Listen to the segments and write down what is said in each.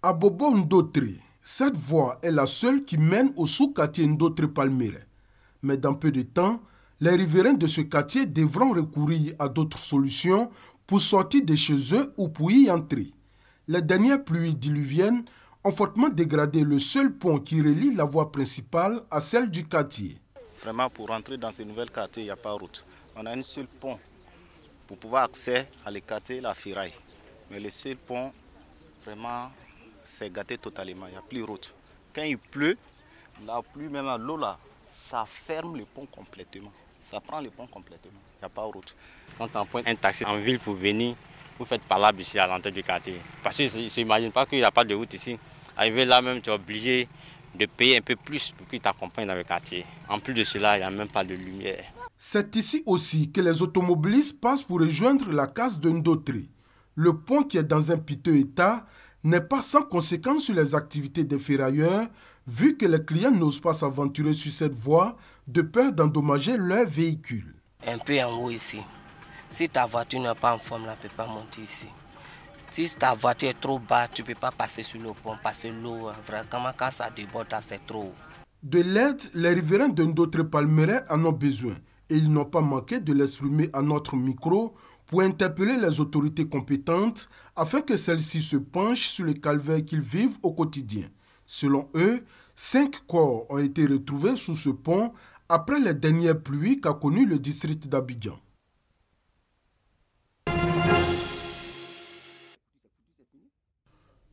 À Bobo Ndotre, cette voie est la seule qui mène au sous-quartier Ndotre Palmeraie. Mais dans peu de temps, les riverains de ce quartier devront recourir à d'autres solutions pour sortir de chez eux ou pour y entrer. Les dernières pluies diluviennes ont fortement dégradé le seul pont qui relie la voie principale à celle du quartier. Vraiment, pour rentrer dans ce nouvel quartier, il n'y a pas de route. On a un seul pont pour pouvoir accéder à le quartier La Firaille. Mais le seul pont, vraiment, c'est gâté totalement. Il n'y a plus de route. Quand il pleut, la pluie, même à l'eau là, ça ferme le pont complètement. Ça prend le pont complètement. Il n'y a pas de route. Quand on prend un taxi en ville pour venir, vous faites par là ici à l'entrée du quartier. Parce qu'ils ne s'imaginent pas qu'il n'y a pas de route ici. Arrivé là même, tu es obligé de payer un peu plus pour qu'ils t'accompagnent dans le quartier. En plus de cela, il n'y a même pas de lumière. C'est ici aussi que les automobilistes passent pour rejoindre la case de Ndotre. Le pont qui est dans un piteux état n'est pas sans conséquence sur les activités des ferrailleurs, vu que les clients n'osent pas s'aventurer sur cette voie de peur d'endommager leur véhicule. Un peu en haut ici. Si ta voiture n'est pas en forme, elle ne peut pas monter ici. Si ta voiture est trop bas, tu ne peux pas passer sur le pont parce que l'eau, vraiment, quand ça déborde, c'est trop haut. De l'aide, les riverains de Ndotre Palmeraie en ont besoin et ils n'ont pas manqué de l'exprimer à notre micro pour interpeller les autorités compétentes afin que celles-ci se penchent sur les calvaires qu'ils vivent au quotidien. Selon eux, 5 corps ont été retrouvés sous ce pont après les dernières pluies qu'a connues le district d'Abidjan.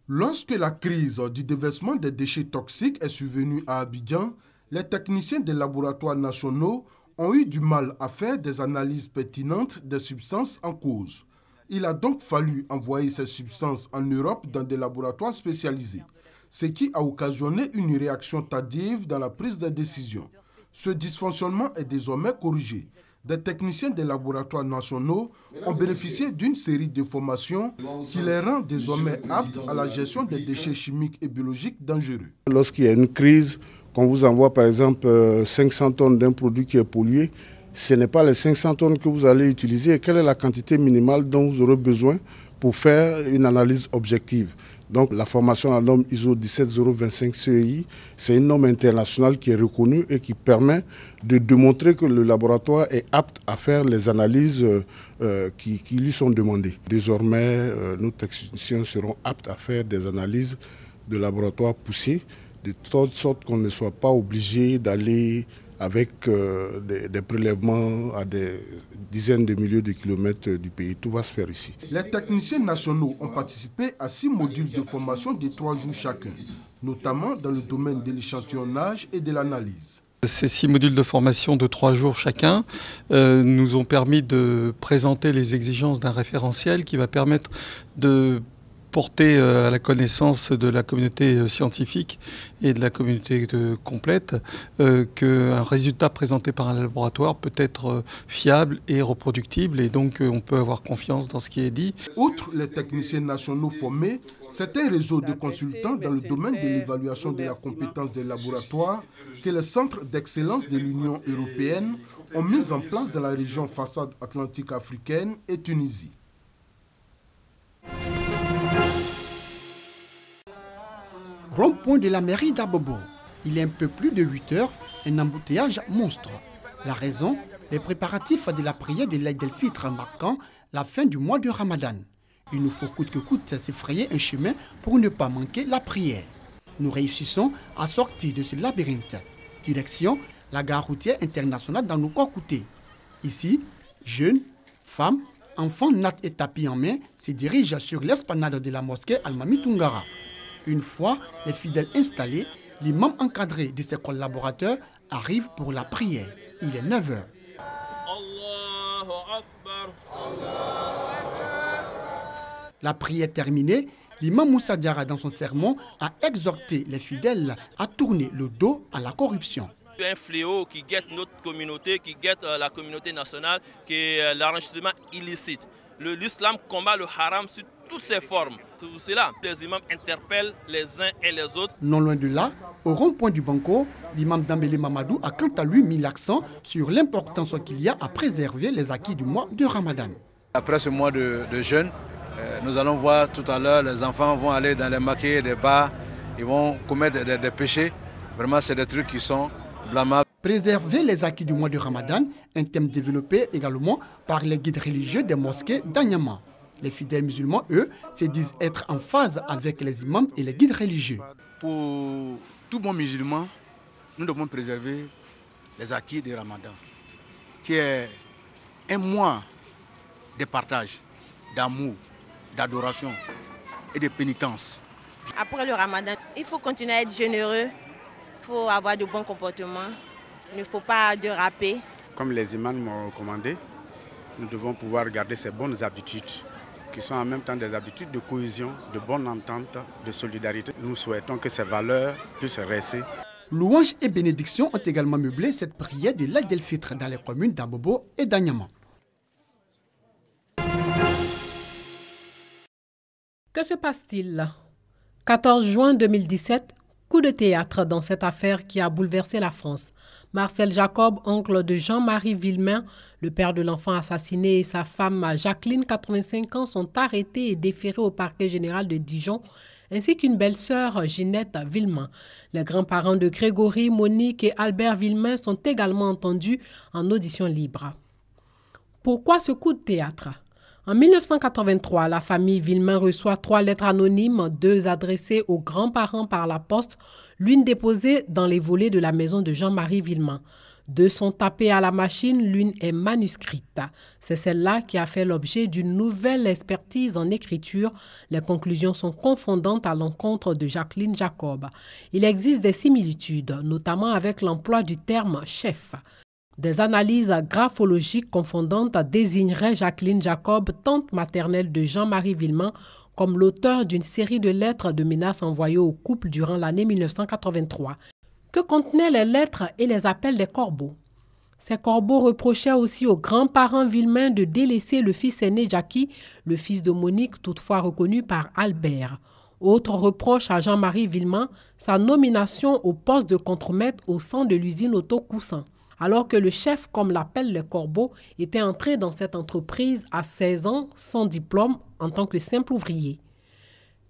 Lorsque la crise du déversement des déchets toxiques est survenue à Abidjan, les techniciens des laboratoires nationaux ont eu du mal à faire des analyses pertinentes des substances en cause. Il a donc fallu envoyer ces substances en Europe dans des laboratoires spécialisés, ce qui a occasionné une réaction tardive dans la prise de décision. Ce dysfonctionnement est désormais corrigé. Des techniciens des laboratoires nationaux ont bénéficié d'une série de formations qui les rend désormais aptes à la gestion des déchets chimiques et biologiques dangereux. Lorsqu'il y a une crise, qu'on vous envoie par exemple 500 tonnes d'un produit qui est pollué, ce n'est pas les 500 tonnes que vous allez utiliser. Quelle est la quantité minimale dont vous aurez besoin pour faire une analyse objective? Donc la formation à la norme ISO 17025 CEI, c'est une norme internationale qui est reconnue et qui permet de démontrer que le laboratoire est apte à faire les analyses qui lui sont demandées. Désormais, nos techniciens seront aptes à faire des analyses de laboratoire poussées, de telle sorte qu'on ne soit pas obligé d'aller avec des prélèvements à des dizaines de milliers de kilomètres du pays. Tout va se faire ici. Les techniciens nationaux ont participé à 6 modules de formation de 3 jours chacun, notamment dans le domaine de l'échantillonnage et de l'analyse. Ces 6 modules de formation de 3 jours chacun nous ont permis de présenter les exigences d'un référentiel qui va permettre de porter à la connaissance de la communauté scientifique et de la communauté complète qu'un résultat présenté par un laboratoire peut être fiable et reproductible et donc on peut avoir confiance dans ce qui est dit. Outre les techniciens nationaux formés, c'est un réseau de consultants dans le domaine de l'évaluation de la compétence des laboratoires que les centres d'excellence de l'Union européenne ont mis en place dans la région façade atlantique africaine et Tunisie. Rond-point de la mairie d'Abobo. Il est un peu plus de 8 heures, un embouteillage monstre. La raison, les préparatifs de la prière de l'Aïd el-Fitr marquant la fin du mois de Ramadan. Il nous faut coûte que coûte s'effrayer un chemin pour ne pas manquer la prière. Nous réussissons à sortir de ce labyrinthe. Direction la gare routière internationale d'Anoukouakouté. Ici, jeunes, femmes, enfants nat et tapis en main se dirigent sur l'esplanade de la mosquée Al-Mami Tungara. Une fois les fidèles installés, l'imam encadré de ses collaborateurs arrive pour la prière. Il est 9 h. La prière terminée, l'imam Moussa Diarra dans son sermon a exhorté les fidèles à tourner le dos à la corruption. Un fléau qui guette notre communauté, qui guette la communauté nationale, qui est l'enrichissement illicite. L'islam combat le haram sur toutes ses formes. C'est pour cela que les imams interpellent les uns et les autres. Non loin de là, au rond-point du Banco, l'imam Dambélé Mamadou a quant à lui mis l'accent sur l'importance qu'il y a à préserver les acquis du mois de Ramadan. Après ce mois de jeûne, Nous allons voir tout à l'heure, les enfants vont aller dans les maquis, des bars, ils vont commettre des péchés. Vraiment, c'est des trucs qui sont blâmables. Préserver les acquis du mois de Ramadan, un thème développé également par les guides religieux des mosquées d'Anyama. Les fidèles musulmans, eux, se disent être en phase avec les imams et les guides religieux. Pour tout bon musulman, nous devons préserver les acquis du Ramadan, qui est un mois de partage, d'amour, d'adoration et de pénitence. Après le Ramadan, il faut continuer à être généreux, il faut avoir de bons comportements, il ne faut pas déraper. Comme les imams m'ont recommandé, nous devons pouvoir garder ces bonnes habitudes qui sont en même temps des habitudes de cohésion, de bonne entente, de solidarité. Nous souhaitons que ces valeurs puissent rester. Louanges et bénédictions ont également meublé cette prière de l'Aïd el-Fitr dans les communes d'Abobo et d'Anyama. Que se passe-t-il? 14 juin 2017, coup de théâtre dans cette affaire qui a bouleversé la France. Marcel Jacob, oncle de Jean-Marie Villemain, le père de l'enfant assassiné, et sa femme Jacqueline, 85 ans, sont arrêtés et déférés au parquet général de Dijon, ainsi qu'une belle-sœur, Ginette Villemain. Les grands-parents de Grégory, Monique et Albert Villemain sont également entendus en audition libre. Pourquoi ce coup de théâtre? En 1983, la famille Villemain reçoit 3 lettres anonymes, 2 adressées aux grands-parents par la poste, l'une déposée dans les volets de la maison de Jean-Marie Villemain. 2 sont tapées à la machine, l'une est manuscrite. C'est celle-là qui a fait l'objet d'une nouvelle expertise en écriture. Les conclusions sont confondantes à l'encontre de Jacqueline Jacob. Il existe des similitudes, notamment avec l'emploi du terme « chef ». Des analyses graphologiques confondantes désigneraient Jacqueline Jacob, tante maternelle de Jean-Marie Villemain, comme l'auteur d'une série de lettres de menaces envoyées au couple durant l'année 1983. Que contenaient les lettres et les appels des corbeaux? Ces corbeaux reprochaient aussi aux grands-parents Villemain de délaisser le fils aîné Jackie, le fils de Monique, toutefois reconnu par Albert. Autre reproche à Jean-Marie Villemain, sa nomination au poste de contremaître au sein de l'usine Auto-Coussin. Alors que le chef, comme l'appellent les corbeaux, était entré dans cette entreprise à 16 ans, sans diplôme, en tant que simple ouvrier.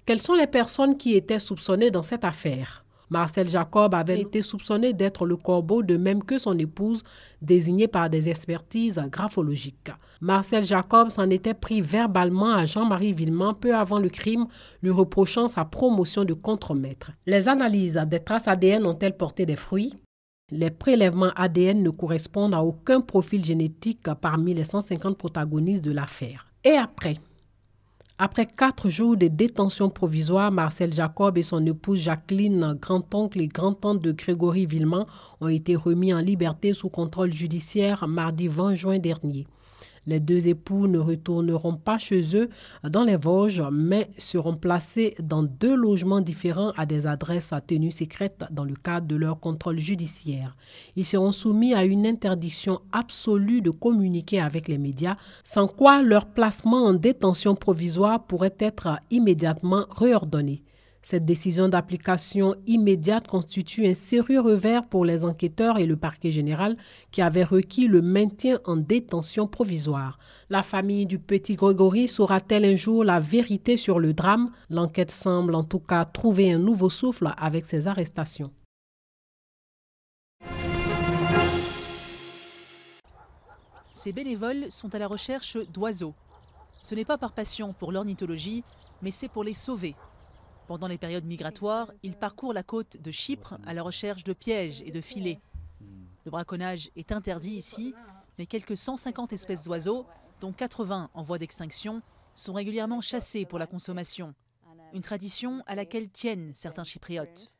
Quelles sont les personnes qui étaient soupçonnées dans cette affaire? Marcel Jacob avait été soupçonné d'être le corbeau, de même que son épouse, désignée par des expertises graphologiques. Marcel Jacob s'en était pris verbalement à Jean-Marie Villemain peu avant le crime, lui reprochant sa promotion de contremaître. Les analyses des traces ADN ont-elles porté des fruits? Les prélèvements ADN ne correspondent à aucun profil génétique parmi les 150 protagonistes de l'affaire. Et après 4 jours de détention provisoire, Marcel Jacob et son épouse Jacqueline, grand-oncle et grand-tante de Grégory Villemain, ont été remis en liberté sous contrôle judiciaire mardi 20 juin dernier. Les 2 époux ne retourneront pas chez eux dans les Vosges, mais seront placés dans 2 logements différents à des adresses à tenue secrète dans le cadre de leur contrôle judiciaire. Ils seront soumis à une interdiction absolue de communiquer avec les médias, sans quoi leur placement en détention provisoire pourrait être immédiatement réordonné. Cette décision d'application immédiate constitue un sérieux revers pour les enquêteurs et le parquet général qui avaient requis le maintien en détention provisoire. La famille du petit Grégory saura-t-elle un jour la vérité sur le drame? L'enquête semble en tout cas trouver un nouveau souffle avec ces arrestations. Ces bénévoles sont à la recherche d'oiseaux. Ce n'est pas par passion pour l'ornithologie, mais c'est pour les sauver. Pendant les périodes migratoires, ils parcourent la côte de Chypre à la recherche de pièges et de filets. Le braconnage est interdit ici, mais quelques 150 espèces d'oiseaux, dont 80 en voie d'extinction, sont régulièrement chassées pour la consommation. Une tradition à laquelle tiennent certains chypriotes.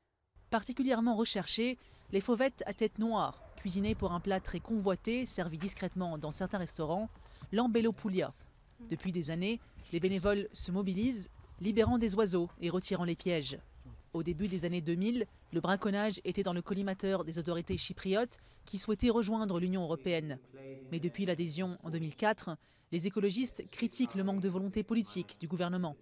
Particulièrement recherchées, les fauvettes à tête noire, cuisinées pour un plat très convoité, servi discrètement dans certains restaurants, l'ambellopoulia. Depuis des années, les bénévoles se mobilisent, libérant des oiseaux et retirant les pièges. Au début des années 2000, le braconnage était dans le collimateur des autorités chypriotes qui souhaitaient rejoindre l'Union européenne. Mais depuis l'adhésion en 2004, les écologistes critiquent le manque de volonté politique du gouvernement.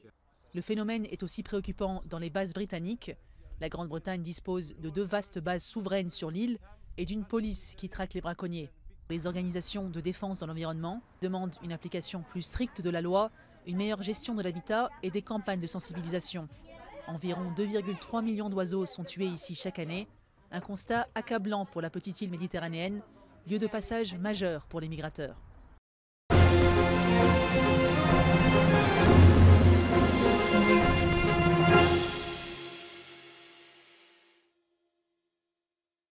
Le phénomène est aussi préoccupant dans les bases britanniques. La Grande-Bretagne dispose de 2 vastes bases souveraines sur l'île et d'une police qui traque les braconniers. Les organisations de défense de l'environnement demandent une application plus stricte de la loi, une meilleure gestion de l'habitat et des campagnes de sensibilisation. Environ 2,3 millions d'oiseaux sont tués ici chaque année. Un constat accablant pour la petite île méditerranéenne, lieu de passage majeur pour les migrateurs.